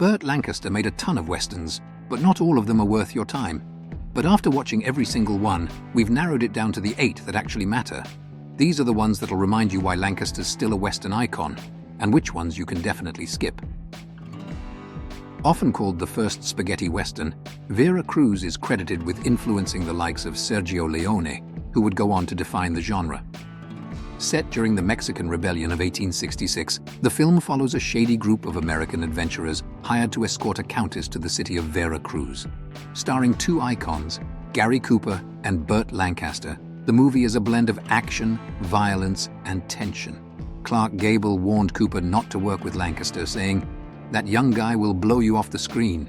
Burt Lancaster made a ton of westerns, but not all of them are worth your time. But after watching every single one, we've narrowed it down to the 8 that actually matter. These are the ones that'll remind you why Lancaster's still a western icon, and which ones you can definitely skip. Often called the first spaghetti western, Vera Cruz is credited with influencing the likes of Sergio Leone, who would go on to define the genre. Set during the Mexican Rebellion of 1866, the film follows a shady group of American adventurers hired to escort a countess to the city of Vera Cruz. Starring two icons, Gary Cooper and Burt Lancaster, the movie is a blend of action, violence, and tension. Clark Gable warned Cooper not to work with Lancaster, saying, "That young guy will blow you off the screen."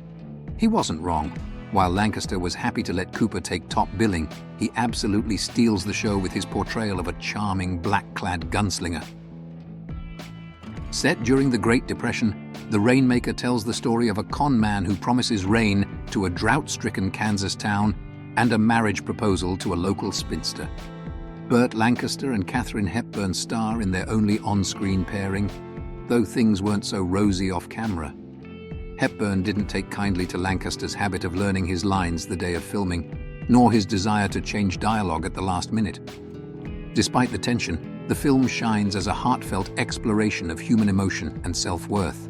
He wasn't wrong. While Lancaster was happy to let Cooper take top billing, he absolutely steals the show with his portrayal of a charming, black-clad gunslinger. Set during the Great Depression, The Rainmaker tells the story of a con man who promises rain to a drought-stricken Kansas town and a marriage proposal to a local spinster. Burt Lancaster and Katharine Hepburn star in their only on-screen pairing, though things weren't so rosy off-camera. Hepburn didn't take kindly to Lancaster's habit of learning his lines the day of filming, nor his desire to change dialogue at the last minute. Despite the tension, the film shines as a heartfelt exploration of human emotion and self-worth.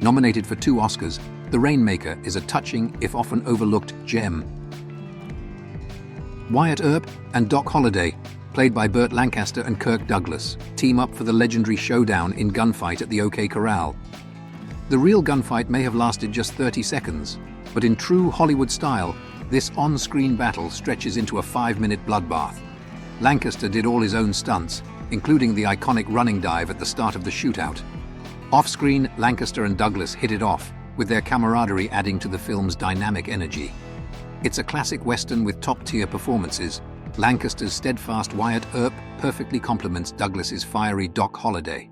Nominated for 2 Oscars, The Rainmaker is a touching, if often overlooked, gem. Wyatt Earp and Doc Holliday, played by Burt Lancaster and Kirk Douglas, team up for the legendary showdown in Gunfight at the OK Corral. The real gunfight may have lasted just 30 seconds, but in true Hollywood style, this on-screen battle stretches into a 5-minute bloodbath. Lancaster did all his own stunts, including the iconic running dive at the start of the shootout. Off-screen, Lancaster and Douglas hit it off, with their camaraderie adding to the film's dynamic energy. It's a classic western with top-tier performances. Lancaster's steadfast Wyatt Earp perfectly complements Douglas's fiery Doc Holliday.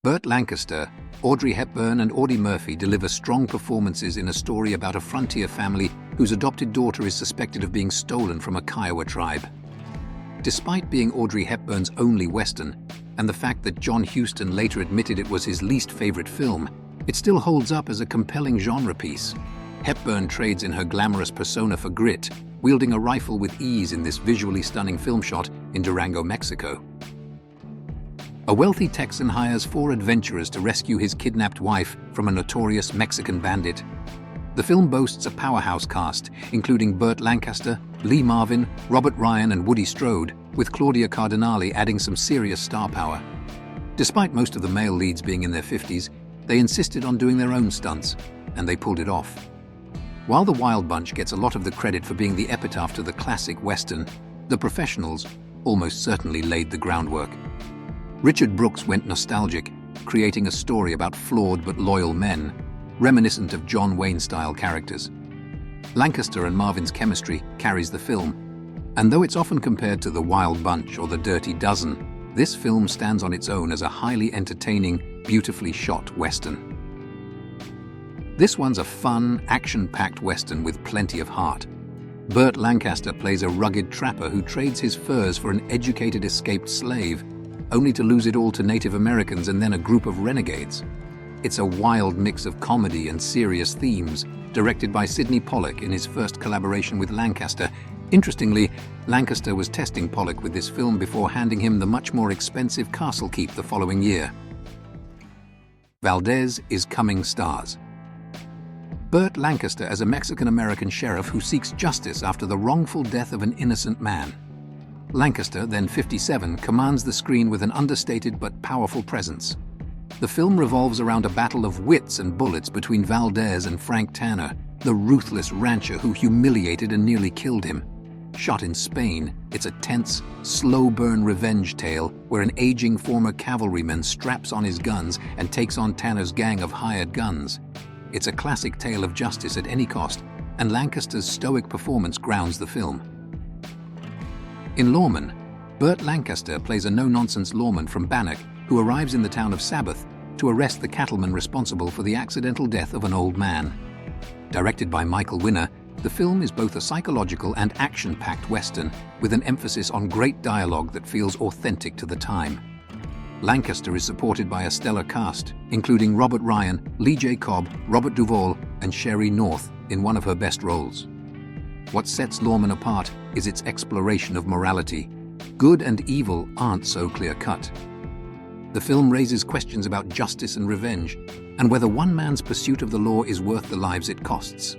Burt Lancaster, Audrey Hepburn and Audie Murphy deliver strong performances in a story about a frontier family whose adopted daughter is suspected of being stolen from a Kiowa tribe. Despite being Audrey Hepburn's only western, and the fact that John Huston later admitted it was his least favorite film, it still holds up as a compelling genre piece. Hepburn trades in her glamorous persona for grit, wielding a rifle with ease in this visually stunning film shot in Durango, Mexico. A wealthy Texan hires 4 adventurers to rescue his kidnapped wife from a notorious Mexican bandit. The film boasts a powerhouse cast, including Burt Lancaster, Lee Marvin, Robert Ryan and Woody Strode, with Claudia Cardinale adding some serious star power. Despite most of the male leads being in their 50s, they insisted on doing their own stunts, and they pulled it off. While the Wild Bunch gets a lot of the credit for being the epitaph to the classic Western, the professionals almost certainly laid the groundwork. Richard Brooks went nostalgic, creating a story about flawed but loyal men, reminiscent of John Wayne-style characters. Lancaster and Marvin's chemistry carries the film, and though it's often compared to The Wild Bunch or The Dirty Dozen, this film stands on its own as a highly entertaining, beautifully shot Western. This one's a fun, action-packed Western with plenty of heart. Burt Lancaster plays a rugged trapper who trades his furs for an educated escaped slave, only to lose it all to Native Americans and then a group of renegades. It's a wild mix of comedy and serious themes, directed by Sidney Pollack in his first collaboration with Lancaster. Interestingly, Lancaster was testing Pollack with this film before handing him the much more expensive Castle Keep the following year. Valdez Is Coming stars Burt Lancaster as a Mexican-American sheriff who seeks justice after the wrongful death of an innocent man. Lancaster, then 57, commands the screen with an understated but powerful presence. The film revolves around a battle of wits and bullets between Valdez and Frank Tanner, the ruthless rancher who humiliated and nearly killed him. Shot in Spain, it's a tense, slow-burn revenge tale where an aging former cavalryman straps on his guns and takes on Tanner's gang of hired guns. It's a classic tale of justice at any cost, and Lancaster's stoic performance grounds the film. In Lawman, Burt Lancaster plays a no-nonsense lawman from Bannock who arrives in the town of Sabbath to arrest the cattleman responsible for the accidental death of an old man. Directed by Michael Winner, the film is both a psychological and action-packed Western with an emphasis on great dialogue that feels authentic to the time. Lancaster is supported by a stellar cast, including Robert Ryan, Lee J. Cobb, Robert Duvall, and Sherry North in one of her best roles. What sets Lawman apart is its exploration of morality. Good and evil aren't so clear-cut. The film raises questions about justice and revenge, and whether one man's pursuit of the law is worth the lives it costs.